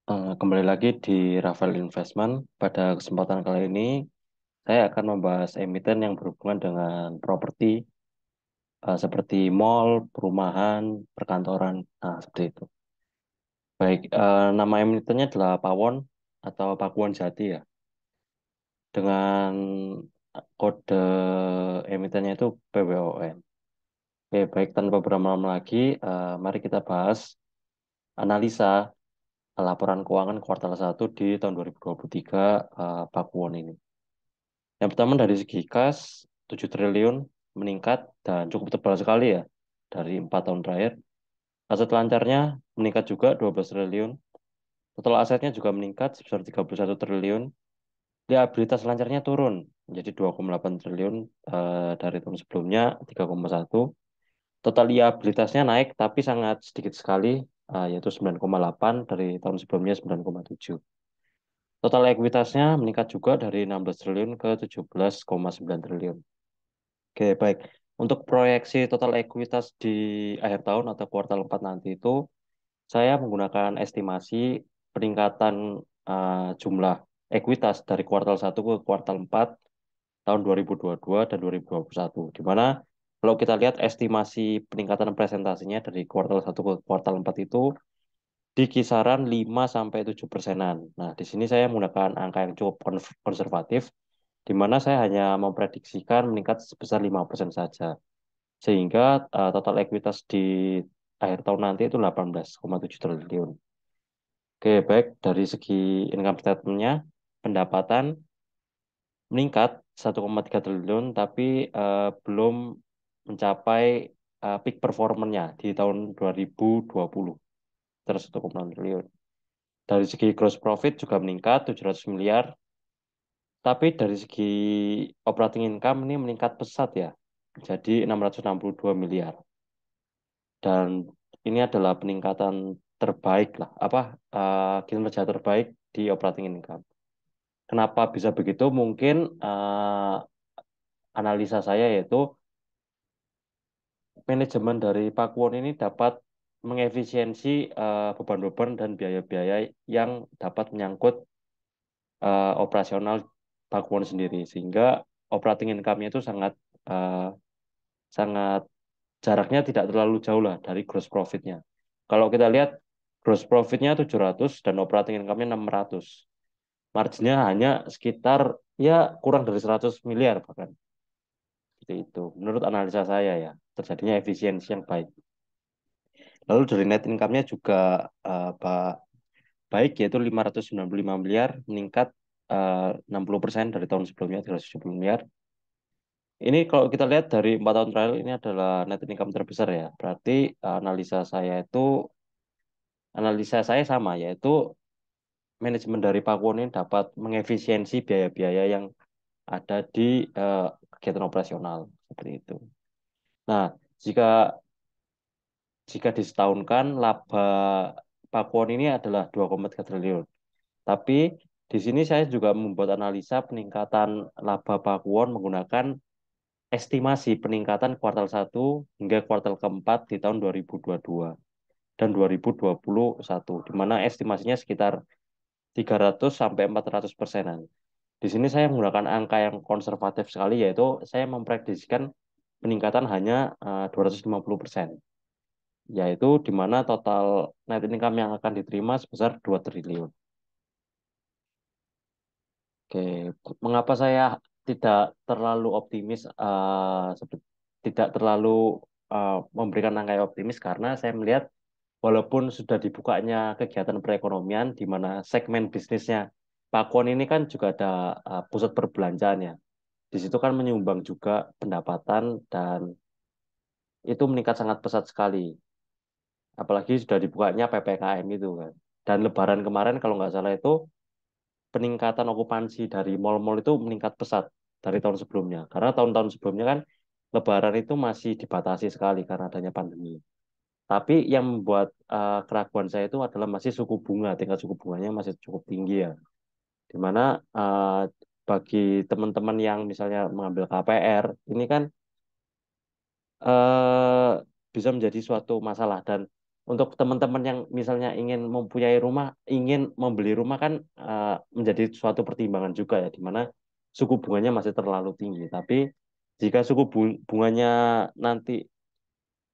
Kembali lagi di Rafael Investment. Pada kesempatan kali ini, saya akan membahas emiten yang berhubungan dengan properti, seperti mall, perumahan, perkantoran, seperti itu. Baik, nama emitennya adalah Pawon atau Pakuwon Jati ya, dengan kode emitennya itu PWON. Oke, baik tanpa berlama-lama lagi, mari kita bahas analisa laporan keuangan kuartal 1 di tahun 2023 Pakuwon ini. Yang pertama dari segi kas, 7 triliun meningkat dan cukup tebal sekali ya dari 4 tahun terakhir. Aset lancarnya meningkat juga 12 triliun. Total asetnya juga meningkat sebesar 31 triliun. Liabilitas lancarnya turun menjadi 2,8 triliun dari tahun sebelumnya 3,1. Total liabilitasnya naik tapi sangat sedikit sekali, yaitu 9,8 dari tahun sebelumnya 9,7. Total ekuitasnya meningkat juga dari 16 triliun ke 17,9 triliun. Oke, baik. Untuk proyeksi total ekuitas di akhir tahun atau kuartal 4 nanti itu, saya menggunakan estimasi peningkatan jumlah ekuitas dari kuartal 1 ke kuartal 4 tahun 2022 dan 2021. Di mana kalau kita lihat estimasi peningkatan presentasinya dari kuartal 1 ke kuartal 4 itu di kisaran 5 sampai 7 persenan. Nah, di sini saya menggunakan angka yang cukup konservatif, di mana saya hanya memprediksikan meningkat sebesar 5% saja. Sehingga total ekuitas di akhir tahun nanti itu 18,7 triliun. Oke, baik. Dari segi income statement-nya, pendapatan meningkat 1,3 triliun, tapi belum mencapai peak performance-nya di tahun 2020, terus 1,6 triliun. Dari segi gross profit juga meningkat 700 miliar, tapi dari segi operating income ini meningkat pesat ya, jadi 662 miliar. Dan ini adalah peningkatan terbaik lah, kinerja terbaik di operating income. Kenapa bisa begitu? Mungkin analisa saya yaitu manajemen dari Pakuwon ini dapat mengefisiensi beban-beban dan biaya-biaya yang dapat menyangkut operasional Pakuwon sendiri, sehingga operating income-nya itu sangat eh, sangat jaraknya tidak terlalu jauh lah dari gross profit-nya. Kalau kita lihat gross profit-nya 700 dan operating income-nya 600. Marginnya hanya sekitar ya kurang dari 100 miliar bahkan. Seperti itu. Menurut analisa saya ya, terjadinya efisiensi yang baik. Lalu dari net income-nya juga baik, yaitu 595 miliar, meningkat 60% dari tahun sebelumnya 370 miliar. Ini kalau kita lihat dari 4 tahun terakhir ini adalah net income terbesar ya. Berarti analisa saya sama, yaitu manajemen dari Pakuwon ini dapat mengefisiensi biaya-biaya yang ada di eh, kegiatan operasional seperti itu. Nah, jika jika disetahunkan laba Pakuwon ini adalah 2,3 triliun. Tapi di sini saya juga membuat analisa peningkatan laba Pakuwon menggunakan estimasi peningkatan kuartal 1 hingga kuartal keempat di tahun 2022 dan 2021, di mana estimasinya sekitar 300 sampai 400 persenan. Di sini saya menggunakan angka yang konservatif sekali, yaitu saya memprediksikan peningkatan hanya 250%, yaitu di mana total net income yang akan diterima sebesar 2 triliun. Oke, mengapa saya tidak terlalu optimis, tidak terlalu memberikan angka yang optimis, karena saya melihat walaupun sudah dibukanya kegiatan perekonomian di mana segmen bisnisnya Pakuan ini kan juga ada pusat perbelanjaannya. Di situ kan menyumbang juga pendapatan dan itu meningkat sangat pesat sekali. Apalagi sudah dibukanya PPKM itu kan. Dan Lebaran kemarin kalau nggak salah itu peningkatan okupansi dari mal-mal itu meningkat pesat dari tahun sebelumnya. Karena tahun-tahun sebelumnya kan Lebaran itu masih dibatasi sekali karena adanya pandemi. Tapi yang membuat keraguan saya itu adalah masih suku bunga, tingkat suku bunganya masih cukup tinggi ya. Dimana bagi teman-teman yang misalnya mengambil KPR, ini kan bisa menjadi suatu masalah dan Untuk teman-teman yang misalnya ingin mempunyai rumah, ingin membeli rumah kan menjadi suatu pertimbangan juga ya, di mana suku bunganya masih terlalu tinggi. Tapi jika suku bunganya nanti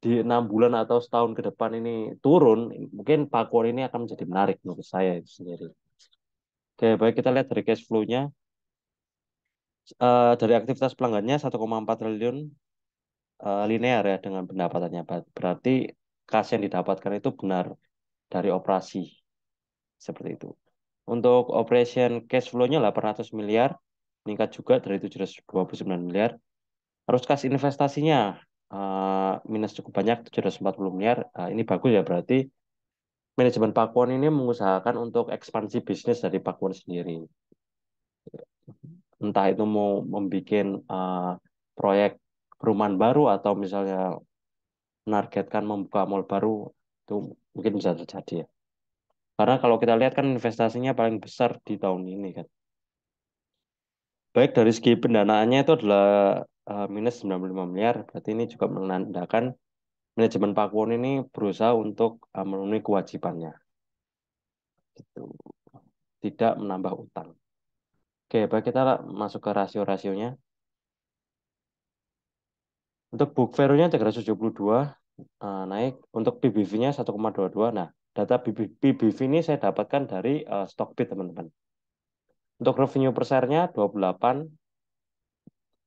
di 6 bulan atau setahun ke depan ini turun, mungkin Pakuan ini akan menjadi menarik menurut saya itu sendiri. Oke, baik kita lihat dari cash flow-nya. Dari aktivitas pelanggannya 1,4 triliun linear ya dengan pendapatannya. Berarti kas yang didapatkan itu benar dari operasi seperti itu. Untuk operation cash flow-nya 800 miliar, meningkat juga dari 729 miliar. Terus kas investasinya minus cukup banyak 740 miliar. Ini bagus ya berarti manajemen Pakuan ini mengusahakan untuk ekspansi bisnis dari Pakuan sendiri. Entah itu mau membuat proyek perumahan baru atau misalnya menargetkan membuka mall baru, itu mungkin bisa terjadi ya. Karena kalau kita lihat kan investasinya paling besar di tahun ini kan. Baik dari segi pendanaannya itu adalah minus 95 miliar, berarti ini juga menandakan manajemen Pakuwon ini berusaha untuk memenuhi kewajibannya, gitu. Tidak menambah utang. Oke, baik kita masuk ke rasio-rasionya. Untuk book value-nya 372 naik, untuk PBV-nya 1,22. Nah, data PBV ini saya dapatkan dari Stockbit, teman-teman. Untuk revenue per share-nya 28,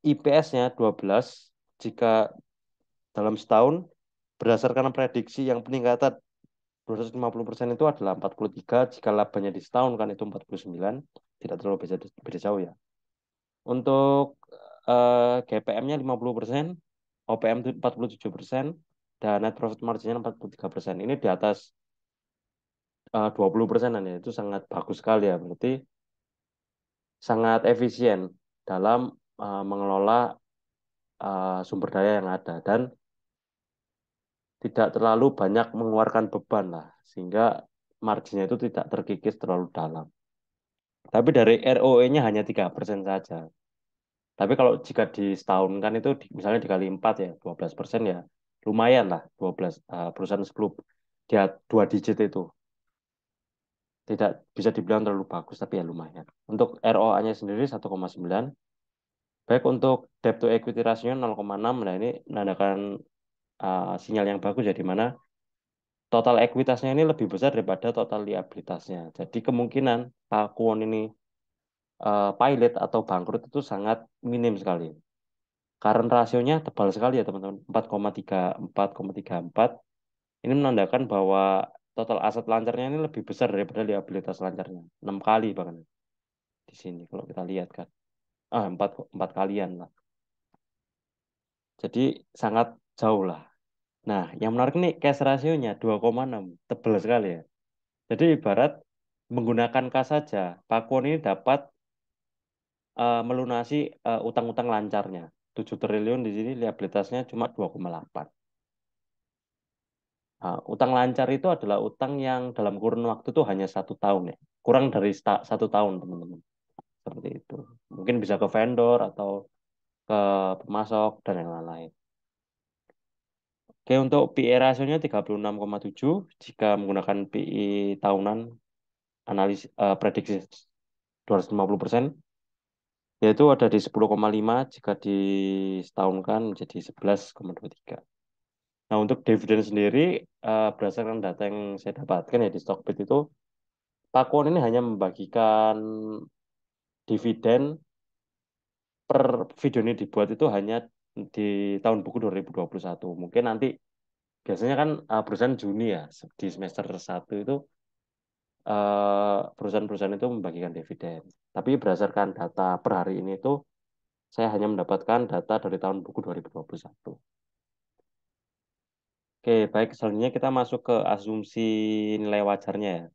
IPS-nya 12. Jika dalam setahun, berdasarkan prediksi yang peningkatan 250% itu adalah 43. Jika labanya di setahun kan itu 49. Tidak terlalu beda, beda jauh ya. Untuk GPM-nya 50%, OPM itu 47%, dan net profit margin-nya 43%. Ini di atas 20% ya. Itu sangat bagus sekali ya. Berarti sangat efisien dalam mengelola sumber daya yang ada dan tidak terlalu banyak mengeluarkan beban lah sehingga marginnya itu tidak terkikis terlalu dalam. Tapi dari ROE-nya hanya 3% saja. Tapi kalau jika di setahun kan itu misalnya dikali 4 ya, 12% ya. Lumayan lah 12 perusahaan 10 dia 2 digit itu. Tidak bisa dibilang terlalu bagus tapi ya lumayan. Untuk ROA-nya sendiri 1,9. Baik untuk debt to equity ratio 0,6. Nah ini menandakan sinyal yang bagus ya di mana total ekuitasnya ini lebih besar daripada total liabilitasnya. Jadi kemungkinan Pakuwon ini pilot atau bangkrut itu sangat minim sekali. Current rasionya tebal sekali ya teman-teman, 4,34. Ini menandakan bahwa total aset lancarnya ini lebih besar daripada liabilitas lancarnya. 6 kali bahkan di sini kalau kita lihat kan. 4 kalian lah. Jadi sangat jauh lah. Nah, yang menarik nih cash rasionya 2,6. Tebal sekali ya. Jadi ibarat menggunakan kas saja, Pakuan ini dapat melunasi utang-utang lancarnya. 7 triliun di sini liabilitasnya cuma 2,8. Utang lancar itu adalah utang yang dalam kurun waktu itu hanya 1 tahun ya. Kurang dari 1 tahun, teman-teman. Seperti itu. Mungkin bisa ke vendor atau ke pemasok dan yang lain-lain. Oke, untuk PE rasionya 36,7 jika menggunakan PE tahunan prediksi 250%. Yaitu ada di 10,5 jika disetahunkan menjadi 11,23. Nah, untuk dividen sendiri, berdasarkan data yang saya dapatkan ya di Stockbit itu, Pakuan ini hanya membagikan dividen per video ini dibuat itu hanya di tahun buku 2021. Mungkin nanti biasanya kan perusahaan Juni ya, di semester 1 itu perusahaan-perusahaan itu membagikan dividen. Tapi berdasarkan data per hari ini itu, saya hanya mendapatkan data dari tahun buku 2021. Oke, baik. Selanjutnya kita masuk ke asumsi nilai wajarnya ya.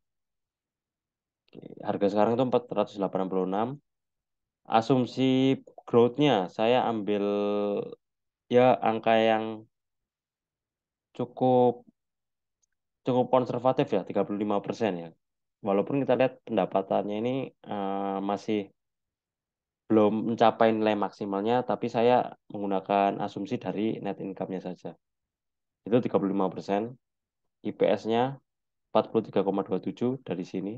Oke, harga sekarang itu 486. Asumsi growth-nya saya ambil ya angka yang cukup cukup konservatif ya, 35% ya. Walaupun kita lihat pendapatannya ini masih belum mencapai nilai maksimalnya, tapi saya menggunakan asumsi dari net income-nya saja. Itu 35%. IPS-nya 43,27 dari sini.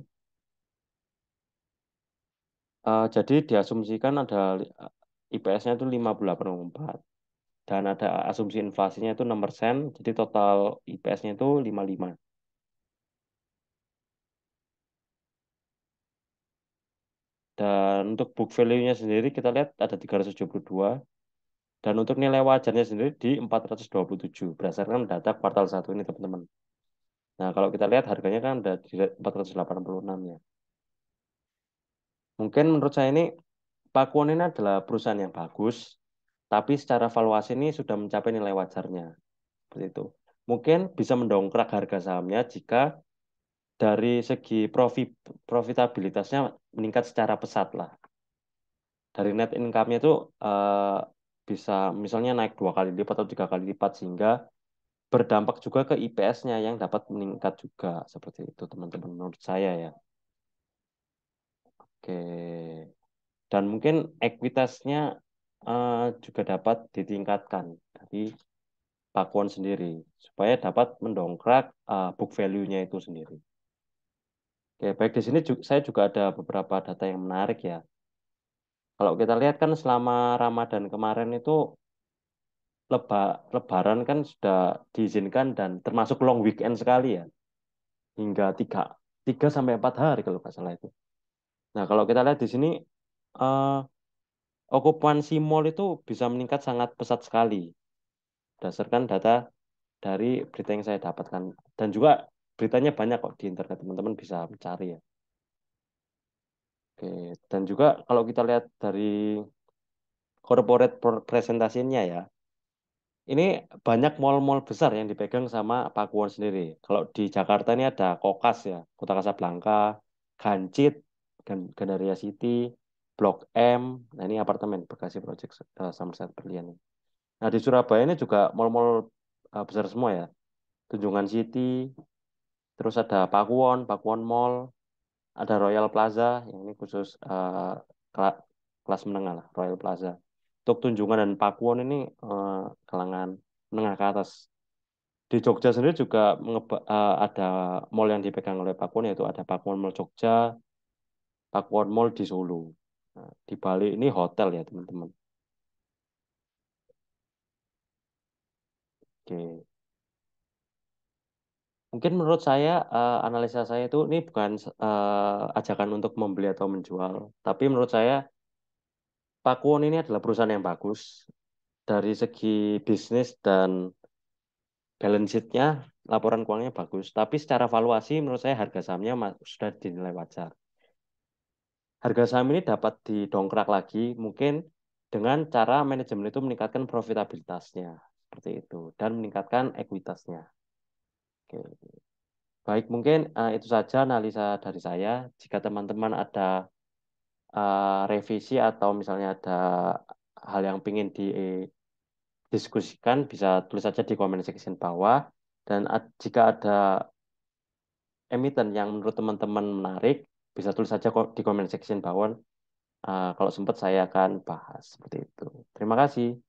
Jadi diasumsikan ada IPS-nya itu 58,4 dan ada asumsi inflasinya itu 6%, jadi total IPS-nya itu 55. Dan untuk book value-nya sendiri kita lihat ada 372 dan untuk nilai wajarnya sendiri di 427 berdasarkan data kuartal satu ini teman-teman. Nah, kalau kita lihat harganya kan ada di 486 ya. Mungkin menurut saya ini Pakuan ini adalah perusahaan yang bagus, tapi secara valuasi ini sudah mencapai nilai wajarnya. Seperti itu. Mungkin bisa mendongkrak harga sahamnya jika dari segi profitabilitasnya meningkat secara pesat lah. Dari net income-nya itu eh, bisa misalnya naik 2 kali lipat atau 3 kali lipat sehingga berdampak juga ke IPS-nya yang dapat meningkat juga seperti itu teman-teman menurut saya ya. Oke. Dan mungkin ekuitasnya juga dapat ditingkatkan dari Pakuan sendiri supaya dapat mendongkrak book value-nya itu sendiri. Oke, baik di sini saya juga ada beberapa data yang menarik ya. Kalau kita lihat kan selama Ramadan kemarin itu Lebaran kan sudah diizinkan dan termasuk long weekend sekali ya, hingga 3 sampai 4 hari kalau nggak salah itu. Nah, kalau kita lihat di sini eh, okupansi mall itu bisa meningkat sangat pesat sekali berdasarkan data dari berita yang saya dapatkan dan juga beritanya banyak kok di internet teman-teman bisa mencari ya. Oke, dan juga kalau kita lihat dari corporate presentasinya ya, ini banyak mall-mall besar yang dipegang sama Pakuwon sendiri. Kalau di Jakarta ini ada Kokas ya, Kota Kasablanka, Gancit, Gandaria City, Blok M, nah ini apartemen Bekasi Project Somerset Berlian. Nah di Surabaya ini juga mall-mall besar semua ya, Tunjungan City, terus ada Pakuwon, Pakuwon Mall, ada Royal Plaza, yang ini khusus kelas menengah lah, Royal Plaza. Untuk Tunjungan dan Pakuwon ini kalangan menengah ke atas. Di Jogja sendiri juga ada mall yang dipegang oleh Pakuwon, yaitu ada Pakuwon Mall Jogja, Pakuwon Mall di Solo. Nah, di Bali ini hotel ya teman-teman. Oke. Mungkin menurut saya analisa saya itu ini bukan ajakan untuk membeli atau menjual, tapi menurut saya Pakuwon ini adalah perusahaan yang bagus dari segi bisnis dan balance sheet-nya, laporan keuangannya bagus. Tapi secara valuasi menurut saya harga sahamnya sudah dinilai wajar. Harga saham ini dapat didongkrak lagi mungkin dengan cara manajemen itu meningkatkan profitabilitasnya seperti itu dan meningkatkan ekuitasnya. Oke. Baik, mungkin itu saja analisa dari saya. Jika teman-teman ada revisi atau misalnya ada hal yang ingin didiskusikan, bisa tulis saja di comment section bawah. Dan jika ada emiten yang menurut teman-teman menarik, bisa tulis saja kok di comment section bawah. Kalau sempat saya akan bahas seperti itu. Terima kasih.